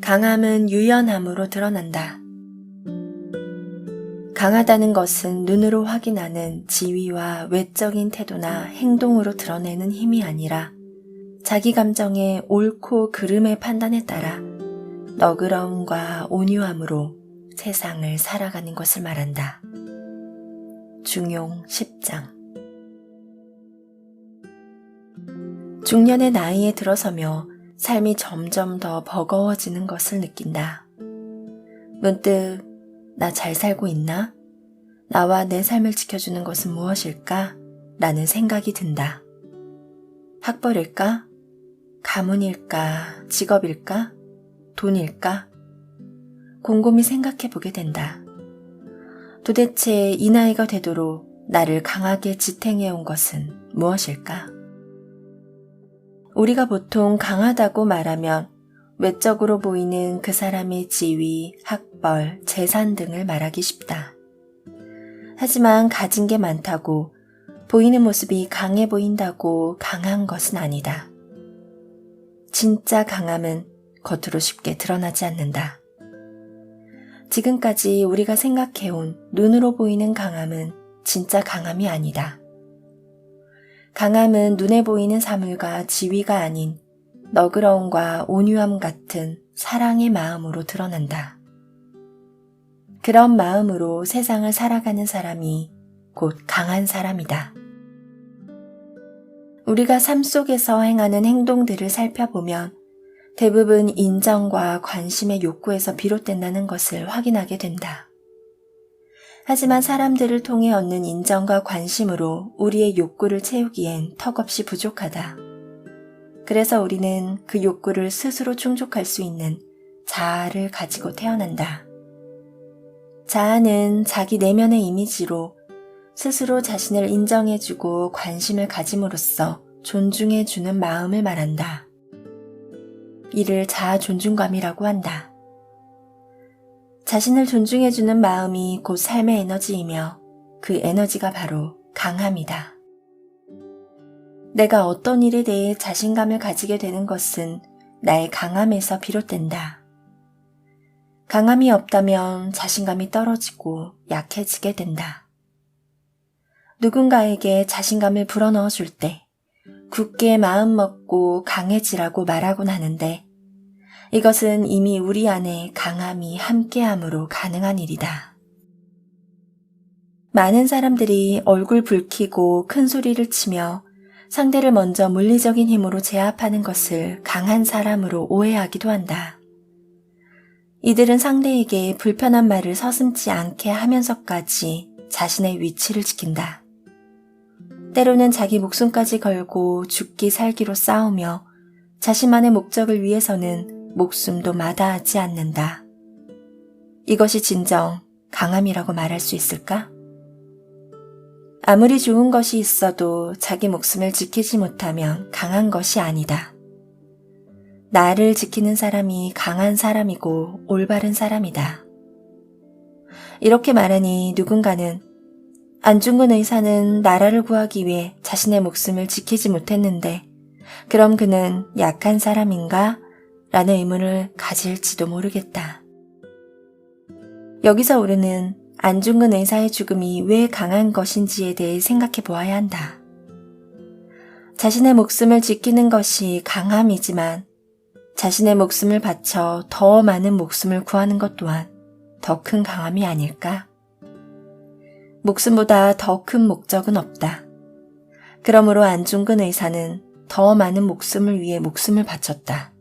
강함은 유연함으로 드러난다. 강하다는 것은 눈으로 확인하는 지위와 외적인 태도나 행동으로 드러내는 힘이 아니라 자기 감정의 옳고 그름의 판단에 따라 너그러움과 온유함으로 세상을 살아가는 것을 말한다. 중용 10장. 중년의 나이에 들어서며 삶이 점점 더 버거워지는 것을 느낀다. 문득 나 잘 살고 있나? 나와 내 삶을 지켜주는 것은 무엇일까? 라는 생각이 든다. 학벌일까? 가문일까? 직업일까? 돈일까? 곰곰이 생각해 보게 된다. 도대체 이 나이가 되도록 나를 강하게 지탱해 온 것은 무엇일까? 우리가 보통 강하다고 말하면 외적으로 보이는 그 사람의 지위, 학벌, 재산 등을 말하기 쉽다. 하지만 가진 게 많다고 보이는 모습이 강해 보인다고 강한 것은 아니다. 진짜 강함은 겉으로 쉽게 드러나지 않는다. 지금까지 우리가 생각해온 눈으로 보이는 강함은 진짜 강함이 아니다. 강함은 눈에 보이는 사물과 지위가 아닌 너그러움과 온유함 같은 사랑의 마음으로 드러난다. 그런 마음으로 세상을 살아가는 사람이 곧 강한 사람이다. 우리가 삶 속에서 행하는 행동들을 살펴보면 대부분 인정과 관심의 욕구에서 비롯된다는 것을 확인하게 된다. 하지만 사람들을 통해 얻는 인정과 관심으로 우리의 욕구를 채우기엔 턱없이 부족하다. 그래서 우리는 그 욕구를 스스로 충족할 수 있는 자아를 가지고 태어난다. 자아는 자기 내면의 이미지로 스스로 자신을 인정해주고 관심을 가짐으로써 존중해주는 마음을 말한다. 이를 자아 존중감이라고 한다. 자신을 존중해주는 마음이 곧 삶의 에너지이며 그 에너지가 바로 강함이다. 내가 어떤 일에 대해 자신감을 가지게 되는 것은 나의 강함에서 비롯된다. 강함이 없다면 자신감이 떨어지고 약해지게 된다. 누군가에게 자신감을 불어넣어 줄 때 굳게 마음 먹고 강해지라고 말하곤 하는데 이것은 이미 우리 안에 강함이 함께함으로 가능한 일이다. 많은 사람들이 얼굴 붉히고 큰 소리를 치며 상대를 먼저 물리적인 힘으로 제압하는 것을 강한 사람으로 오해하기도 한다. 이들은 상대에게 불편한 말을 서슴지 않게 하면서까지 자신의 위치를 지킨다. 때로는 자기 목숨까지 걸고 죽기 살기로 싸우며 자신만의 목적을 위해서는 목숨도 마다하지 않는다. 이것이 진정 강함이라고 말할 수 있을까? 아무리 좋은 것이 있어도 자기 목숨을 지키지 못하면 강한 것이 아니다. 나를 지키는 사람이 강한 사람이고 올바른 사람이다. 이렇게 말하니 누군가는 안중근 의사는 나라를 구하기 위해 자신의 목숨을 지키지 못했는데 그럼 그는 약한 사람인가? 라는 의문을 가질지도 모르겠다. 여기서 우리는 안중근 의사의 죽음이 왜 강한 것인지에 대해 생각해 보아야 한다. 자신의 목숨을 지키는 것이 강함이지만 자신의 목숨을 바쳐 더 많은 목숨을 구하는 것 또한 더 큰 강함이 아닐까? 목숨보다 더 큰 목적은 없다. 그러므로 안중근 의사는 더 많은 목숨을 위해 목숨을 바쳤다.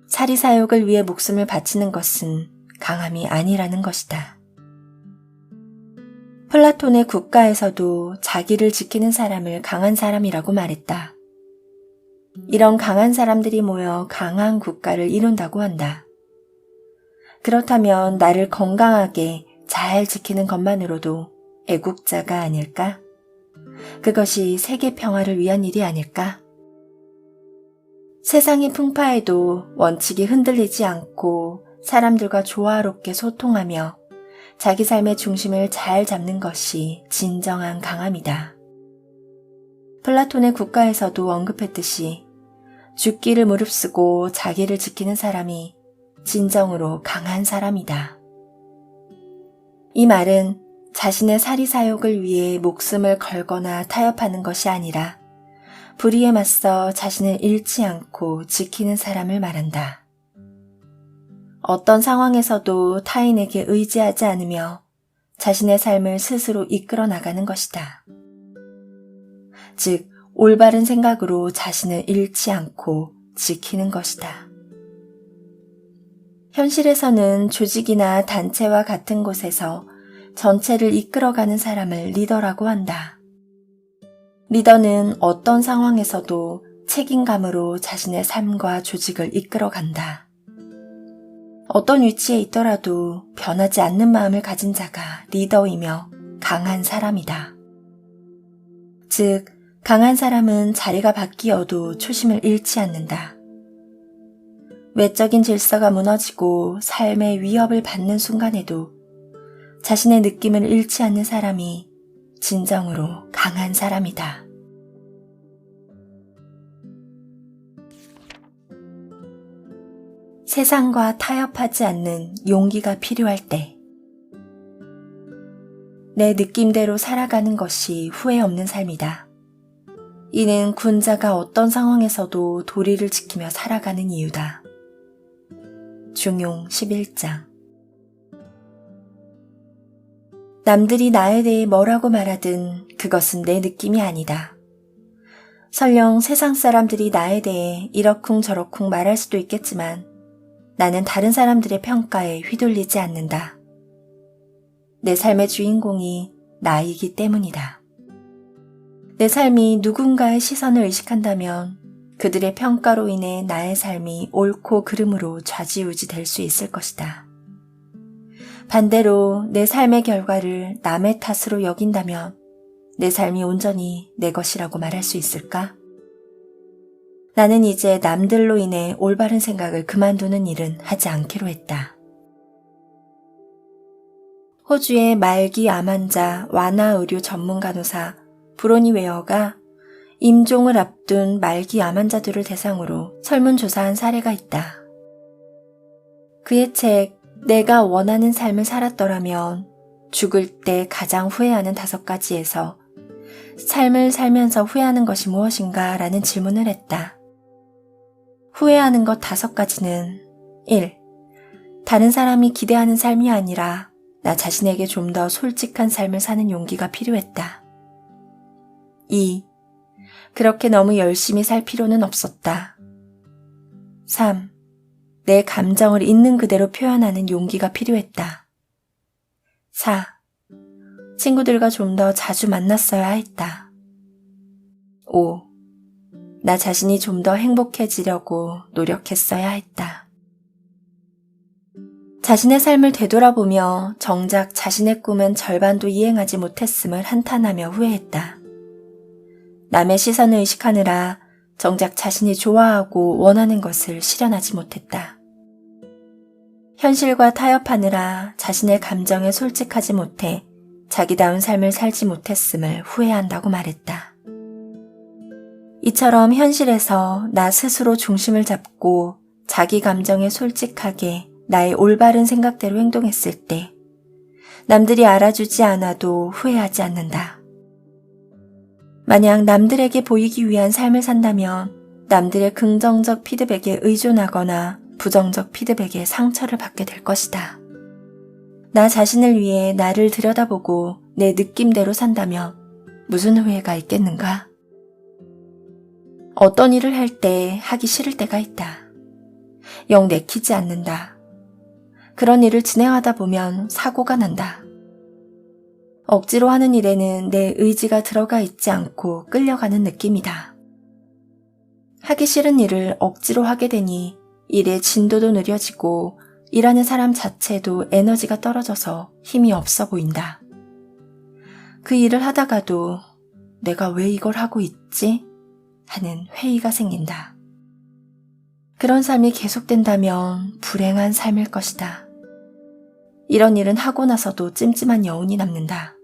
사리사욕을 위해 목숨을 바치는 것은 강함이 아니라는 것이다. 플라톤의 국가에서도 자기를 지키는 사람을 강한 사람이라고 말했다. 이런 강한 사람들이 모여 강한 국가를 이룬다고 한다. 그렇다면 나를 건강하게 잘 지키는 것만으로도 애국자가 아닐까? 그것이 세계 평화를 위한 일이 아닐까? 세상이 풍파에도 원칙이 흔들리지 않고 사람들과 조화롭게 소통하며 자기 삶의 중심을 잘 잡는 것이 진정한 강함이다. 플라톤의 국가에서도 언급했듯이 죽기를 무릅쓰고 자기를 지키는 사람이 진정으로 강한 사람이다. 이 말은 자신의 사리사욕을 위해 목숨을 걸거나 타협하는 것이 아니라 불의에 맞서 자신을 잃지 않고 지키는 사람을 말한다. 어떤 상황에서도 타인에게 의지하지 않으며 자신의 삶을 스스로 이끌어 나가는 것이다. 즉, 올바른 생각으로 자신을 잃지 않고 지키는 것이다. 현실에서는 조직이나 단체와 같은 곳에서 전체를 이끌어가는 사람을 리더라고 한다. 리더는 어떤 상황에서도 책임감으로 자신의 삶과 조직을 이끌어간다. 어떤 위치에 있더라도 변하지 않는 마음을 가진 자가 리더이며 강한 사람이다. 즉, 강한 사람은 자리가 바뀌어도 초심을 잃지 않는다. 외적인 질서가 무너지고 삶의 위협을 받는 순간에도 자신의 느낌을 잃지 않는 사람이 진정으로 강한 사람이다. 세상과 타협하지 않는 용기가 필요할 때, 내 느낌대로 살아가는 것이 후회 없는 삶이다. 이는 군자가 어떤 상황에서도 도리를 지키며 살아가는 이유다. 중용 11장. 남들이 나에 대해 뭐라고 말하든 그것은 내 느낌이 아니다. 설령 세상 사람들이 나에 대해 이러쿵저러쿵 말할 수도 있겠지만 나는 다른 사람들의 평가에 휘둘리지 않는다. 내 삶의 주인공이 나이기 때문이다. 내 삶이 누군가의 시선을 의식한다면 그들의 평가로 인해 나의 삶이 옳고 그름으로 좌지우지 될 수 있을 것이다. 반대로 내 삶의 결과를 남의 탓으로 여긴다면 내 삶이 온전히 내 것이라고 말할 수 있을까? 나는 이제 남들로 인해 올바른 생각을 그만두는 일은 하지 않기로 했다. 호주의 말기 암 환자 완화 의료 전문 간호사 브로니 웨어가 임종을 앞둔 말기 암 환자들을 대상으로 설문조사한 사례가 있다. 그의 책 내가 원하는 삶을 살았더라면 죽을 때 가장 후회하는 5가지에서 삶을 살면서 후회하는 것이 무엇인가 라는 질문을 했다. 후회하는 것 5가지는 1. 다른 사람이 기대하는 삶이 아니라 나 자신에게 좀 더 솔직한 삶을 사는 용기가 필요했다. 2. 그렇게 너무 열심히 살 필요는 없었다. 3. 내 감정을 있는 그대로 표현하는 용기가 필요했다. 4. 친구들과 좀 더 자주 만났어야 했다. 5. 나 자신이 좀 더 행복해지려고 노력했어야 했다. 자신의 삶을 되돌아보며 정작 자신의 꿈은 절반도 이행하지 못했음을 한탄하며 후회했다. 남의 시선을 의식하느라 정작 자신이 좋아하고 원하는 것을 실현하지 못했다. 현실과 타협하느라 자신의 감정에 솔직하지 못해 자기다운 삶을 살지 못했음을 후회한다고 말했다. 이처럼 현실에서 나 스스로 중심을 잡고 자기 감정에 솔직하게 나의 올바른 생각대로 행동했을 때 남들이 알아주지 않아도 후회하지 않는다. 만약 남들에게 보이기 위한 삶을 산다면 남들의 긍정적 피드백에 의존하거나 부정적 피드백에 상처를 받게 될 것이다. 나 자신을 위해 나를 들여다보고 내 느낌대로 산다면 무슨 후회가 있겠는가? 어떤 일을 할 때 하기 싫을 때가 있다. 영 내키지 않는다. 그런 일을 진행하다 보면 사고가 난다. 억지로 하는 일에는 내 의지가 들어가 있지 않고 끌려가는 느낌이다. 하기 싫은 일을 억지로 하게 되니 일의 진도도 느려지고 일하는 사람 자체도 에너지가 떨어져서 힘이 없어 보인다. 그 일을 하다가도 내가 왜 이걸 하고 있지? 하는 회의가 생긴다. 그런 삶이 계속된다면 불행한 삶일 것이다. 이런 일은 하고 나서도 찜찜한 여운이 남는다.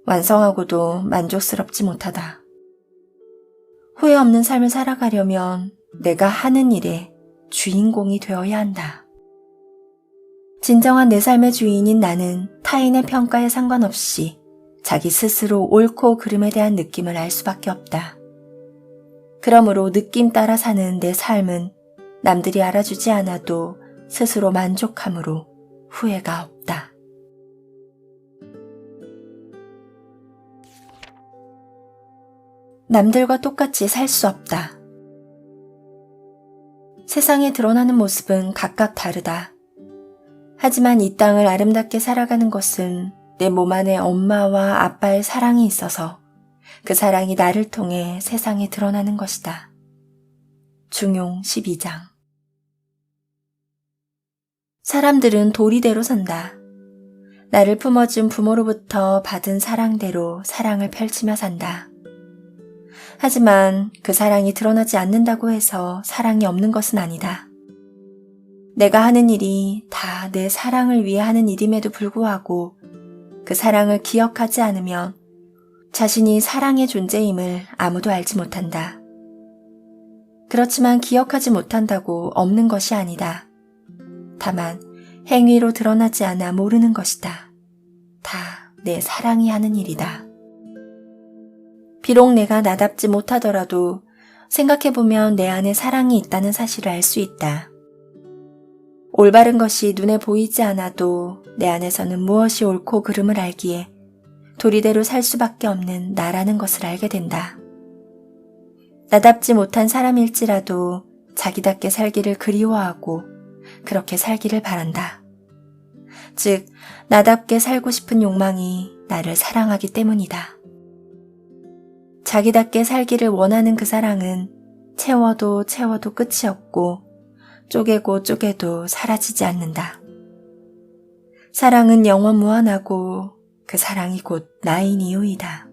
완성하고도 만족스럽지 못하다. 후회 없는 삶을 살아가려면 내가 하는 일의 주인공이 되어야 한다. 진정한 내 삶의 주인인 나는 타인의 평가에 상관없이 자기 스스로 옳고 그름에 대한 느낌을 알 수밖에 없다. 그러므로 느낌 따라 사는 내 삶은 남들이 알아주지 않아도 스스로 만족함으로 후회가 없다. 남들과 똑같이 살 수 없다. 세상에 드러나는 모습은 각각 다르다. 하지만 이 땅을 아름답게 살아가는 것은 내 몸 안에 엄마와 아빠의 사랑이 있어서 그 사랑이 나를 통해 세상에 드러나는 것이다. 중용 12장. 사람들은 도리대로 산다. 나를 품어준 부모로부터 받은 사랑대로 사랑을 펼치며 산다. 하지만 그 사랑이 드러나지 않는다고 해서 사랑이 없는 것은 아니다. 내가 하는 일이 다 내 사랑을 위해 하는 일임에도 불구하고 그 사랑을 기억하지 않으면 자신이 사랑의 존재임을 아무도 알지 못한다. 그렇지만 기억하지 못한다고 없는 것이 아니다. 다만 행위로 드러나지 않아 모르는 것이다. 다 내 사랑이 하는 일이다. 비록 내가 나답지 못하더라도 생각해보면 내 안에 사랑이 있다는 사실을 알 수 있다. 올바른 것이 눈에 보이지 않아도 내 안에서는 무엇이 옳고 그름을 알기에 도리대로 살 수밖에 없는 나라는 것을 알게 된다. 나답지 못한 사람일지라도 자기답게 살기를 그리워하고 그렇게 살기를 바란다. 즉, 나답게 살고 싶은 욕망이 나를 사랑하기 때문이다. 자기답게 살기를 원하는 그 사랑은 채워도 채워도 끝이 없고 쪼개고 쪼개도 사라지지 않는다. 사랑은 영원 무한하고 그 사랑이 곧 나인 이유이다.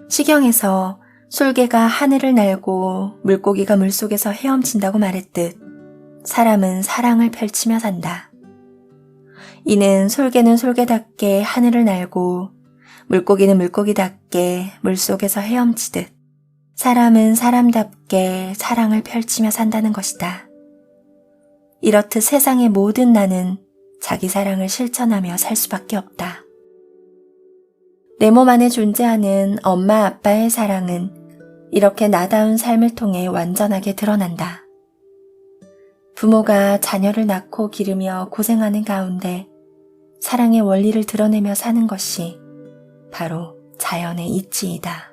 시경에서 솔개가 하늘을 날고 물고기가 물속에서 헤엄친다고 말했듯 사람은 사랑을 펼치며 산다. 이는 솔개는 솔개답게 하늘을 날고 물고기는 물고기답게 물속에서 헤엄치듯 사람은 사람답게 사랑을 펼치며 산다는 것이다. 이렇듯 세상의 모든 나는 자기 사랑을 실천하며 살 수밖에 없다. 내 몸 안에 존재하는 엄마 아빠의 사랑은 이렇게 나다운 삶을 통해 완전하게 드러난다. 부모가 자녀를 낳고 기르며 고생하는 가운데 사랑의 원리를 드러내며 사는 것이 바로 자연의 이치이다.